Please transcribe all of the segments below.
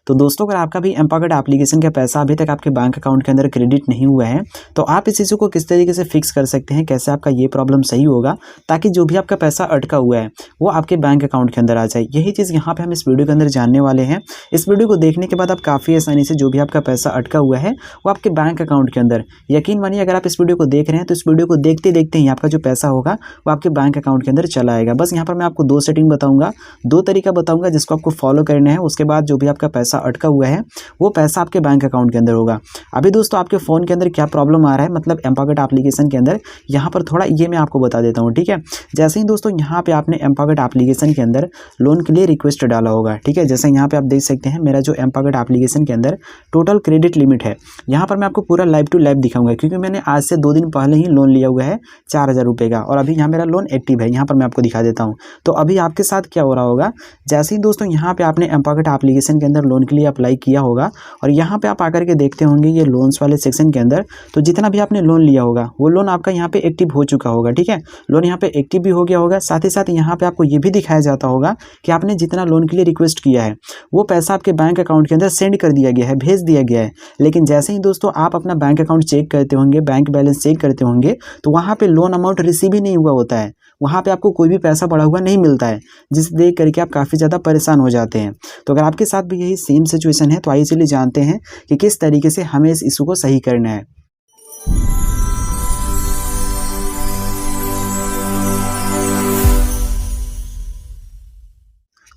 तो दोस्तों अगर आपका भी एम पॉकेट एप्लीकेशन का पैसा अभी तक आपके बैंक अकाउंट के अंदर क्रेडिट नहीं हुआ है तो आप इस इशू को किस तरीके से फिक्स कर सकते हैं, कैसे आपका ये प्रॉब्लम सही होगा ताकि जो भी आपका पैसा अटका हुआ है वो आपके बैंक अकाउंट के अंदर आ जाए। यही चीज़ यहाँ पे हम इस वीडियो के अंदर जानने वाले हैं। इस वीडियो को देखने के बाद आप काफ़ी आसानी से जो भी आपका पैसा अटका हुआ है वो आपके बैंक अकाउंट के अंदर, यकीन मानिए अगर आप इस वीडियो को देख रहे हैं तो इस वीडियो को देखते देखते ही आपका जो पैसा होगा वो आपके बैंक अकाउंट के अंदर चला आएगा। बस यहाँ पर मैं आपको 2 सेटिंग बताऊंगा, 2 तरीका बताऊंगा जिसको आपको फॉलो करना है। उसके बाद जो भी आपका पैसा अटका हुआ है वो पैसा आपके बैंक अकाउंट के अंदर होगा। अभी दोस्तों आपके फ़ोन के अंदर क्या प्रॉब्लम आ रहा है, मतलब एम पॉकेट एप्लीकेशन के अंदर, यहाँ पर थोड़ा ये मैं आपको बता देता हूँ, ठीक है। जैसे ही दोस्तों यहाँ पे आपने एम पॉकेट एप्लीकेशन के अंदर लोन के लिए रिक्वेस्ट डाला होगा, ठीक है। जैसे यहाँ पे आप देख सकते हैं मेरा जो एम पॉकेट एप्लीकेशन के अंदर टोटल क्रेडिट लिमिट है, यहाँ पर मैं आपको पूरा लाइव टू लाइव दिखाऊंगा क्योंकि मैंने आज से 2 दिन पहले ही लोन लिया हुआ है 4000 रुपये का और अभी यहाँ मेरा लोन एक्टिव है। यहाँ पर मैं आपको दिखा देता हूँ। तो अभी आपके साथ क्या हो रहा होगा, जैसे ही दोस्तों यहाँ पे आपने एम पॉकेट एप्लीकेशन के अंदर लोन के लिए अप्लाई किया होगा और यहाँ पे आप आकर के देखते होंगे ये लोन्स वाले सेक्शन के अंदर, तो जितना भी आपने लोन लिया होगा वो लोन आपका यहाँ पे एक्टिव हो चुका होगा, ठीक है। लोन यहाँ पे एक्टिव भी हो गया होगा। साथ ही साथ यहाँ पे आपको ये भी दिखाया जाता होगा कि आपने जितना लोन के लिए रिक्वेस्ट किया है वो पैसा आपके बैंक अकाउंट के अंदर सेंड कर दिया गया है, भेज दिया गया है। लेकिन जैसे ही दोस्तों आप अपना बैंक अकाउंट चेक करते होंगे, बैंक बैलेंस चेक करते होंगे, तो वहाँ पे लोन अमाउंट रिसीव ही नहीं हुआ होता है, वहाँ पे आपको कोई भी पैसा बढ़ा हुआ नहीं मिलता है, जिसे देख करके आप काफ़ी ज़्यादा परेशान हो जाते हैं। तो अगर आपके साथ भी यही सेम सिचुएशन है तो आइए चलिए जानते हैं कि किस तरीके से हमें इस इशू को सही करना है।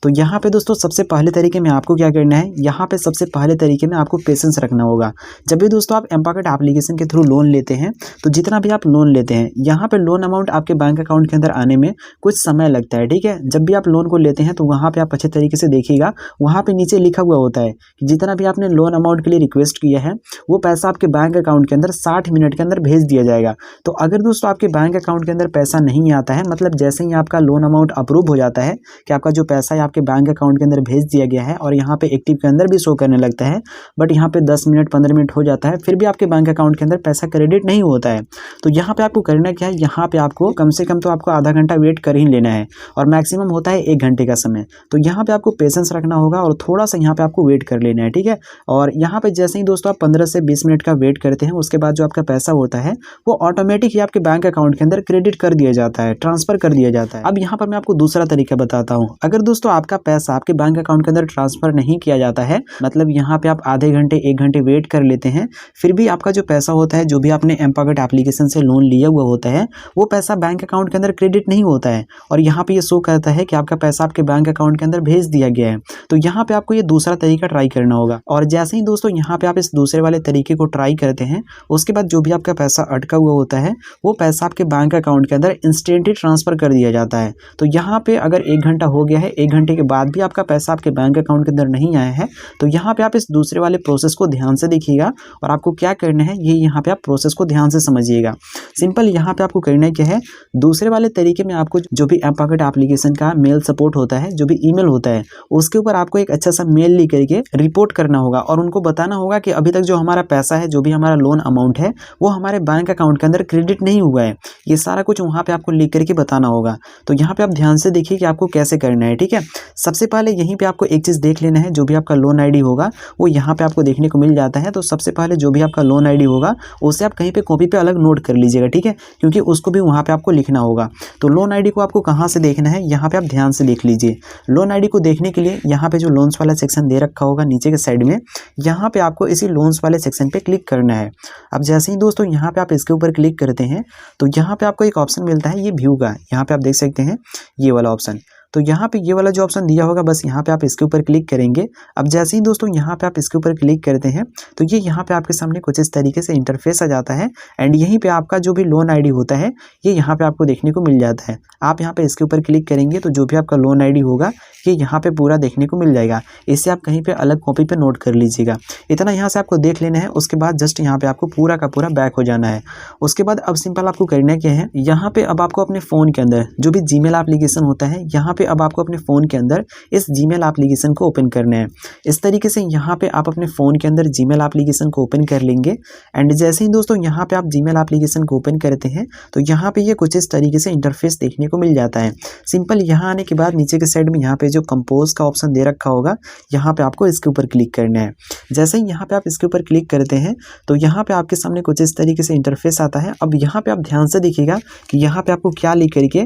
तो यहाँ पे दोस्तों सबसे पहले तरीके में आपको क्या करना है, यहाँ पे सबसे पहले तरीके में आपको पेशेंस रखना होगा। जब भी दोस्तों आप एम पॉकेट एप्लीकेशन के थ्रू लोन लेते हैं तो जितना भी आप लोन लेते हैं यहाँ पे लोन अमाउंट आपके बैंक अकाउंट के अंदर आने में कुछ समय लगता है, ठीक है। जब भी आप लोन को लेते हैं तो वहाँ पे आप अच्छे तरीके से देखिएगा, वहाँ पे नीचे लिखा हुआ होता है कि जितना भी आपने लोन अमाउंट के लिए रिक्वेस्ट किया है वो पैसा आपके बैंक अकाउंट के अंदर 60 मिनट के अंदर भेज दिया जाएगा। तो अगर दोस्तों आपके बैंक अकाउंट के अंदर पैसा नहीं आता है, मतलब जैसे ही आपका लोन अमाउंट अप्रूव हो जाता है कि आपका जो पैसा है आपके बैंक अकाउंट के अंदर भेज दिया गया है और यहाँ पे एक्टिव के अंदर भी शो करने लगता है, बट यहाँ पे 10 मिनट 15 मिनट हो जाता है फिर भी आपके बैंक अकाउंट के अंदर पैसा क्रेडिट नहीं होता है, तो यहाँ पे आपको करना क्या है, यहाँ पे आपको कम से कम तो आपको आधा घंटा वेट कर ही लेना है और मैक्सिमम होता है 1 घंटे का समय। तो यहाँ पे आपको पेशेंस रखना होगा और थोड़ा सा यहाँ पे आपको वेट कर लेना है, ठीक है। और यहाँ पे जैसे ही दोस्तों आप 15 से 20 मिनट का वेट करते हैं उसके बाद जो आपका पैसा होता है वो ऑटोमेटिक ही आपके बैंक अकाउंट के अंदर क्रेडिट कर दिया जाता है, ट्रांसफर कर दिया जाता है। अब यहाँ पर मैं आपको दूसरा तरीका बताता हूँ। अगर दोस्तों आपका पैसा आपके बैंक अकाउंट के अंदर ट्रांसफर नहीं किया जाता है, मतलब यहाँ पे आप आधे घंटे 1 घंटे वेट कर लेते हैं, फिर भी आपका जो पैसा होता है जो भी आपने एम पॉकेट एप्लीकेशन से लोन लिया हुआ होता है वो पैसा बैंक अकाउंट के अंदर क्रेडिट नहीं होता है और यहाँ पे ये शो करता है कि आपका पैसा आपके बैंक अकाउंट के अंदर भेज दिया गया है। तो यहाँ पे आपको ये दूसरा तरीका ट्राई करना होगा और जैसे ही दोस्तों यहाँ पे आप इस दूसरे वाले तरीके को ट्राई करते हैं उसके बाद जो भी आपका पैसा अटका हुआ होता है वो पैसा आपके बैंक अकाउंट के अंदर इंस्टेंटली ट्रांसफर कर दिया जाता है। तो यहाँ पे अगर 1 घंटा हो गया है, 1 घंटे के बाद भी आपका पैसा आपके बैंक अकाउंट के अंदर नहीं आया है तो यहाँ पे आप इस दूसरे वाले प्रोसेस को ध्यान से देखिएगा और आपको क्या करना है ये यहाँ पे आप प्रोसेस को ध्यान से समझिएगा। सिंपल यहाँ पे आपको करना क्या है, दूसरे वाले तरीके में आपको जो भी एम पॉकेट एप्लीकेशन का मेल सपोर्ट होता है, जो भी ईमेल होता है, उसके ऊपर आपको एक अच्छा सा मेल लिख करके रिपोर्ट करना होगा और उनको बताना होगा कि अभी तक जो हमारा पैसा है, जो भी हमारा लोन अमाउंट है वो हमारे बैंक अकाउंट के अंदर क्रेडिट नहीं हुआ है। ये सारा कुछ वहाँ पे आपको लिख करके बताना होगा। तो यहाँ पे आप ध्यान से देखिए कि आपको कैसे करना है, ठीक है। सबसे पहले यहीं पे आपको एक चीज़ देख लेना है, जो भी आपका लोन आईडी होगा वो यहाँ पे आपको देखने को मिल जाता है। तो सबसे पहले जो भी आपका लोन आईडी होगा उसे आप कहीं पे कॉपी पे अलग नोट कर लीजिएगा, ठीक है, क्योंकि उसको भी वहाँ पे आपको लिखना होगा। तो लोन आईडी को आपको कहाँ से देखना है, यहाँ पे आप ध्यान से देख लीजिए। लोन आईडी को देखने के लिए यहाँ पे जो लोन्स वाला सेक्शन दे रखा होगा नीचे के साइड में, यहाँ पे आपको इसी लोन्स वाले सेक्शन पे क्लिक करना है। अब जैसे ही दोस्तों यहाँ पे आप इसके ऊपर क्लिक करते हैं तो यहाँ पे आपको एक ऑप्शन मिलता है ये व्यू का, यहाँ पे आप देख सकते हैं ये वाला ऑप्शन। तो यहाँ पे ये वाला जो ऑप्शन दिया होगा बस यहाँ पे आप इसके ऊपर क्लिक करेंगे। अब जैसे ही दोस्तों यहाँ पे आप इसके ऊपर क्लिक करते हैं तो ये यहाँ पे आपके सामने कुछ इस तरीके से इंटरफेस आ जाता है एंड यहीं पे आपका जो भी लोन आईडी होता है ये यहाँ पे आपको देखने को मिल जाता है। आप यहाँ पे इसके ऊपर क्लिक करेंगे तो जो भी आपका लोन आईडी होगा ये यहाँ पे पूरा देखने को मिल जाएगा। इसे आप कहीं पे अलग कॉपी पे नोट कर लीजिएगा। इतना यहाँ से आपको देख लेना है, उसके बाद जस्ट यहाँ पे आपको पूरा का पूरा बैक हो जाना है। उसके बाद अब सिंपल आपको करना क्या है, यहाँ पे अब आपको अपने फ़ोन के अंदर जो भी जीमेल एप्लीकेशन होता है यहाँ पे अब आपको अपने फ़ोन के अंदर इस जीमेल एप्लीकेशन को ओपन करना है। इस तरीके से यहाँ पे आप अपने फ़ोन के अंदर जीमेल एप्लीकेशन को ओपन कर लेंगे। एंड जैसे ही दोस्तों यहाँ पे आप जीमेल एप्लीकेशन को ओपन करते हैं तो यहाँ पे ये कुछ इस तरीके से इंटरफेस देखने को मिल जाता है। सिंपल यहाँ आने के बाद नीचे के साइड में यहाँ पे जो कंपोज का ऑप्शन दे रखा होगा, यहाँ पे आपको इसके ऊपर क्लिक करना है। जैसे ही यहाँ पे आप इसके ऊपर क्लिक करते हैं तो यहाँ पे आपके सामने कुछ इस तरीके से इंटरफेस आता है। अब यहाँ पे आप ध्यान से देखिएगा कि यहाँ पे आपको क्या लिख करके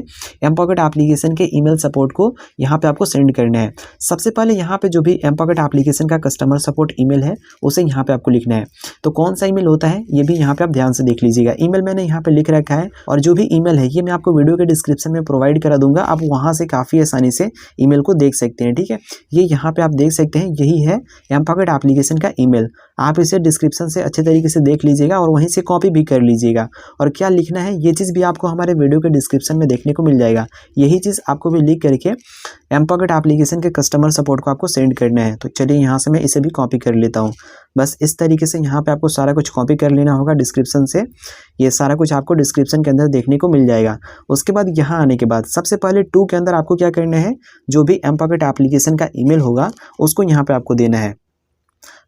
एमपॉकेट एप्लीकेशन के ईमेल सपोर्ट को यहाँ पे आपको सेंड करना है। सबसे पहले यहाँ पे जो भी एमपॉकेट एप्लीकेशन का कस्टमर सपोर्ट ईमेल है उसे यहाँ पे आपको लिखना है। तो कौन सा ईमेल होता है ये भी यहाँ पे आप ध्यान से देख लीजिएगा। ईमेल मैंने यहाँ पे लिख रखा है और जो भी ईमेल है ये मैं आपको वीडियो के डिस्क्रिप्शन में प्रोवाइड करा दूंगा। आप वहाँ से काफ़ी आसानी से ईमेल को देख सकते हैं। ठीक है, ये यहाँ पे आप देख सकते हैं, यही है एमपॉकेट एप्लीकेशन का ईमेल। आप इसे डिस्क्रिप्शन से अच्छे तरीके से देख लीजिएगा और वहीं से कॉपी भी कर लीजिएगा। और क्या लिखना है ये चीज़ भी आपको हमारे वीडियो के डिस्क्रिप्शन में देखने को मिल जाएगा। यही चीज़ आपको भी लिख करके एमपॉकेट एप्लीकेशन के कस्टमर सपोर्ट को आपको सेंड करना है। तो चलिए यहाँ से मैं इसे भी कॉपी कर लेता हूँ। बस इस तरीके से यहाँ पे आपको सारा कुछ कॉपी कर लेना होगा डिस्क्रिप्शन से। ये सारा कुछ आपको डिस्क्रिप्शन के अंदर देखने को मिल जाएगा। उसके बाद यहाँ आने के बाद सबसे पहले टू के अंदर आपको क्या करना है, जो भी एमपॉकेट एप्लीकेशन का ईमेल होगा उसको यहाँ पे आपको देना है।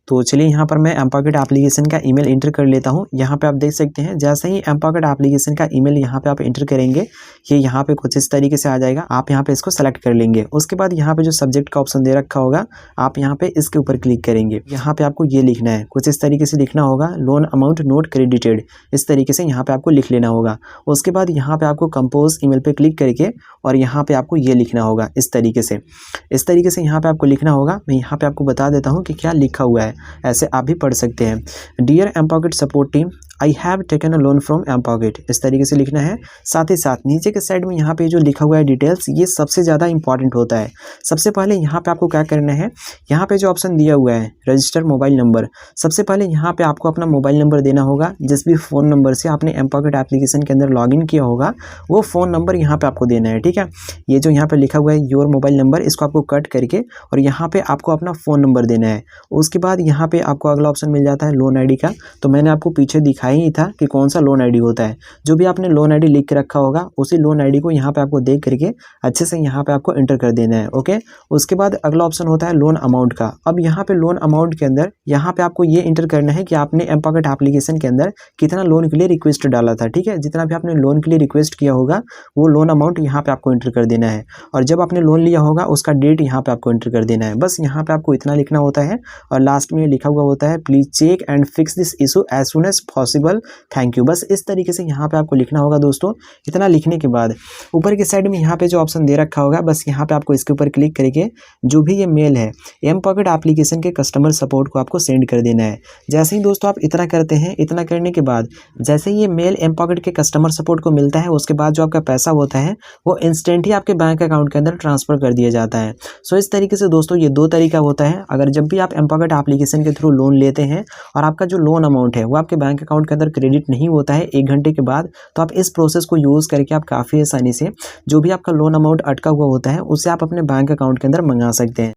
तो चलिए यहाँ पर मैं एमपॉकेट एप्लीकेशन का ईमेल इंटर कर लेता हूँ। यहाँ पे आप देख सकते हैं जैसे ही एमपॉकेट एप्लीकेशन का ईमेल यहाँ पे आप इंटर करेंगे ये यहाँ पे कुछ इस तरीके से आ जाएगा। आप यहाँ पे इसको सेलेक्ट कर लेंगे। उसके बाद यहाँ पे जो सब्जेक्ट का ऑप्शन दे रखा होगा आप यहाँ पे इसके ऊपर क्लिक करेंगे। यहाँ पे आपको ये लिखना है, कुछ इस तरीके से लिखना होगा, लोन अमाउंट नोट क्रेडिटेड। इस तरीके से यहाँ पे आपको लिख लेना होगा। उसके बाद यहाँ पे आपको कंपोज ईमेल पे क्लिक करके और यहाँ पे आपको ये लिखना होगा इस तरीके से यहाँ पे आपको लिखना होगा। मैं यहाँ पे आपको बता देता हूँ कि क्या लिखा हुआ है, ऐसे आप भी पढ़ सकते हैं। Dear mPokket support team, I have taken a loan from mPokket. इस तरीके से लिखना है। साथ ही साथ नीचे के साइड में यहाँ पे जो लिखा हुआ है डिटेल्स, ये सबसे ज़्यादा इंपॉर्टेंट होता है। सबसे पहले यहाँ पे आपको क्या करना है, यहाँ पे जो ऑप्शन दिया हुआ है रजिस्टर मोबाइल नंबर, सबसे पहले यहाँ पे आपको अपना मोबाइल नंबर देना होगा। जिस भी फ़ोन नंबर से आपने एमपॉकेट एप्लीकेशन के अंदर लॉगिन किया होगा वो फ़ोन नंबर यहाँ पे आपको देना है। ठीक है, ये जो यहाँ पे लिखा हुआ है योर मोबाइल नंबर, इसको आपको कट करके और यहाँ पे आपको अपना फ़ोन नंबर देना है। उसके बाद यहाँ पे आपको अगला ऑप्शन मिल जाता है लोन आईडी का। तो मैंने आपको पीछे दिखाया ही था कि कौन सा लोन आईडी होता है। जो भी आपने लोन आईडी लिख के रखा होगा उसी लोन आईडी को यहाँ पे आपको देख करके अच्छे से यहाँ पे आपको एंटर कर देना है। ओके, उसके बाद अगला ऑप्शन होता है लोन अमाउंट का। अब यहाँ पे लोन अमाउंट के अंदर यहाँ पे आपको ये एंटर करना है कि आपने एमपॉकेट एप्लीकेशन के अंदर कितना लोन के लिए रिक्वेस्ट डाला था। ठीक है, जितना भी आपने लोन के लिए रिक्वेस्ट किया होगा वो लोन अमाउंट यहाँ पे आपको एंटर कर देना है। और जब आपने लोन लिया होगा उसका डेट यहाँ पे आपको एंटर कर देना है। बस यहाँ पे आपको इतना लिखना होता है और लास्ट में लिखा हुआ होता है please check and fix this issue as soon as possible, thank you. बस इस तरीके से यहाँ पे आपको लिखना होगा दोस्तों। इतना लिखने के बाद ऊपर की साइड में यहाँ पे जो ऑप्शन दे रखा होगा बस यहाँ पे आपको इसके ऊपर क्लिक करके जो भी ये मेल है एमपॉकेट एप्लीकेशन के कस्टमर सपोर्ट को आपको सेंड कर देना है। जैसे ही दोस्तों आप इतना करते हैं, इतना करने के बाद जैसे ही ये मेल एमपॉकेट के कस्टमर सपोर्ट को मिलता है उसके बाद जो आपका पैसा होता है वो इंस्टेंट ही आपके बैंक अकाउंट के अंदर ट्रांसफर कर दिया जाता है। सो इस तरीके से दोस्तों ये दो तरीका होता है। अगर जब भी आप एमपॉकेट एप्लीकेशन के थ्रू लोन लेते हैं और आपका जो लोन अमाउंट है वो आपके बैंक अकाउंट के अंदर क्रेडिट नहीं होता है 1 घंटे के बाद, तो आप इस प्रोसेस को यूज़ करके आप काफ़ी आसानी से जो भी आपका लोन अमाउंट अटका हुआ होता है उसे आप अपने बैंक अकाउंट के अंदर मंगा सकते हैं।